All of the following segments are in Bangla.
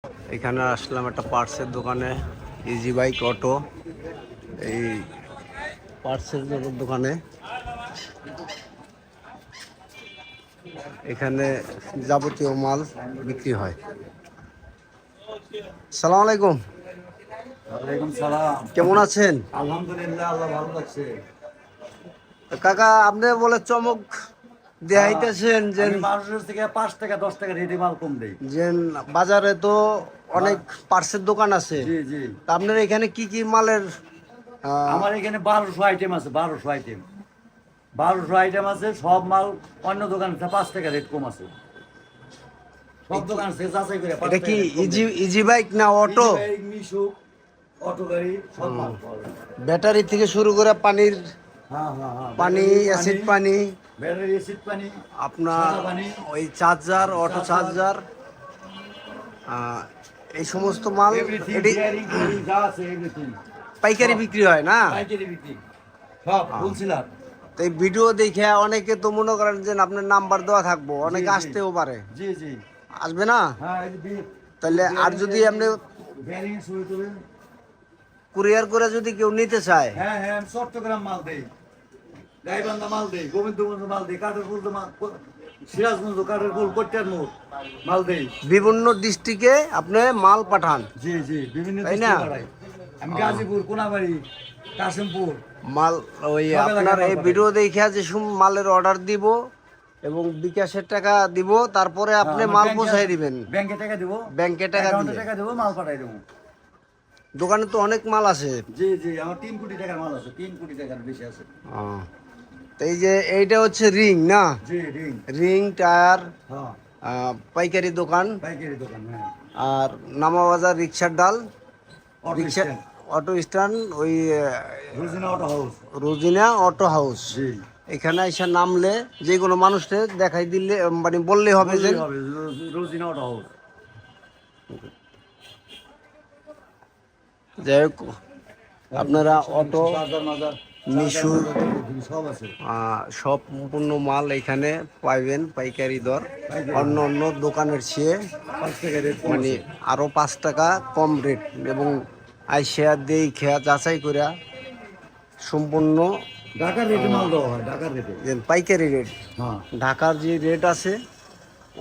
এখানে আসলাম একটা পার্টসের দোকানে, ইজি বাইক অটো। এই পার্টসের দোকানে এখানে যাবতীয় মাল বিক্রি হয়। সালাম আলাইকুম। ওয়ালাইকুম সালাম। কেমন আছেন? আলহামদুলিল্লাহ, আল্লাহ ভালো লাগছে। কাকা, আপনি বলে চমক দেখাইতেছেন যে আমি মানুষের থেকে 5 টাকা 10 টাকা রেটে মাল কম দেই। যে বাজারে তো অনেক পার্টসের দোকান আছে, জি জি। তা আপনার এখানে কি কি মালের আমার এখানে 1200 আইটেম আছে, 1200 আইটেম। 1200 আইটেম আছে, সব মাল অন্য দোকানে 5 টাকা রেট কম আছে। সব দোকান থেকে যাচাই করে 5 এটা টাকা কি rate কম ইজি দেই। ইজি বাইক না অটো? ইজি বাইক, মিশুক, অটো গাড়ি সব মাল পাওয়া যায়। ব্যাটারি থেকে শুরু করে পানির হ্যাঁ হ্যাঁ হ্যাঁ। পানি, অ্যাসিড পানি, ব্যাটারি, অ্যাসিড পানি, আপনার সাদা পানি, ওই চার্জার, অটো চার্জার, এই সমস্ত মাল এভরিথিং, এটি বিয়ারিং যা আছে এভরিথিং পাইকারি বিক্রি হয় না? পাইকারি বিক্রি সব হোলসেলার। তো এই ভিডিও দেখে অনেকে তো মনে করেন যে আপনার নাম্বার দেওয়া থাকবো, অনেকে জি, জি। আসতেও পারে, জি জি। আসবে না? হ্যাঁ, এই যে তাহলে আর যদি আপনি বেয়ারিং শুরু করেন। কুরিয়ার করে যদি কেউ নিতে চায়, হ্যাঁ হ্যাঁ, আমি চট্টগ্রাম মাল দেই, গাইবান্ধা মাল দেই, গোবিন্দগঞ্জ মাল দেই, কাঠেরপুল মাল, সিরাজগঞ্জ, কাঠেরপুল, কট্টারমোড় মাল দেই। বিভিন্ন ডিস্ট্রিক্টে আপনি মাল পাঠান, জি জি, বিভিন্ন তাই না? ডিস্ট্রিক্ট পাঠাই। আমি গাজীপুর, কোনাবাড়ি, কাশিমপুর মাল ওই সব এলাকায় আপনার মাল এই পাঠাই। ভিডিও দেখে যে মালের অর্ডার দিব এবং বিকাশের টাকা দিব, তারপরে আপনি হ্যাঁ, মাল ব্যাংকে- পৌঁছাই দিবেন। ব্যাংকে টাকা দেবো, ব্যাংকে টাকা অ্যাকাউন্টে দিয়ে টাকা দেবো, মাল পাঠাই দেবো। দোকানে তো অনেক মাল আছে। জি জি, আমার 3 কোটি টাকার মাল আছে, 3 কোটি টাকার বেশি আছে। তো এই যে এইটা হচ্ছে রিং না? জি, রিং। রিং টায়ার, হ্যাঁ, পাইকারি দোকান। পাইকারি দোকান। হ্যাঁ, আর নামাবাজার রিক্সার ডাল, auto rickshaw stand, auto stand, ওই Rojina auto house. Rojina auto house. জি, এখানে এসে নামলে যে কোনো মানুষকে দেখাই দিলে মানে বললেই হবে যে বললেই হবে, রোজিনা অটো হাউস। যাই হোক, আপনারা অটো, চার্জার মাজার, মিশুর সব আছে। সব সম্পূর্ণ মাল এখানে পাইবেন পাইকারি দর, অন্য অন্য দোকানের চেয়ে 5 টাকা রেট কম মানে আছে। আরও 5 টাকা কম রেট, এবং আইসা দেই খেয়া যাচাই করে সম্পূর্ণ ঢাকার রেটে মাল দেওয়া হয়, ঢাকার রেটে। যে পাইকারি রেট, হ্যাঁ, ঢাকার যে রেট আছে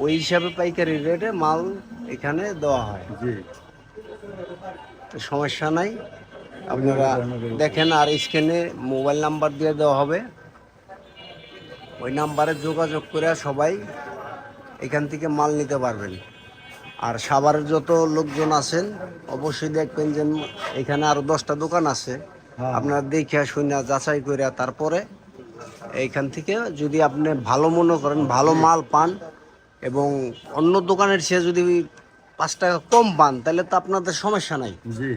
ওই হিসাবে পাইকারি রেটে মাল এখানে দেওয়া হয়। জি। তো সমস্যা নাই, আপনারা দেখেন। আর স্ক্রিনে মোবাইল নাম্বার দিয়ে দেওয়া হবে, ওই নাম্বারে যোগাযোগ করে সবাই এখান থেকে মাল নিতে পারবেন। আর সাভারের যত লোকজন আছেন অবশ্যই দেখবেন যে এখানে আরও 10টা দোকান আছে, হ্যাঁ। আপনারা দেখে শুনে যাচাই করে তারপরে এইখান থেকে যদি আপনি ভালো মনে করেন, ভালো মাল পান এবং অন্য দোকানের চেয়ে যদি 5 টাকা কম পান, তাহলে তো আপনাদের সমস্যা নাই। জি।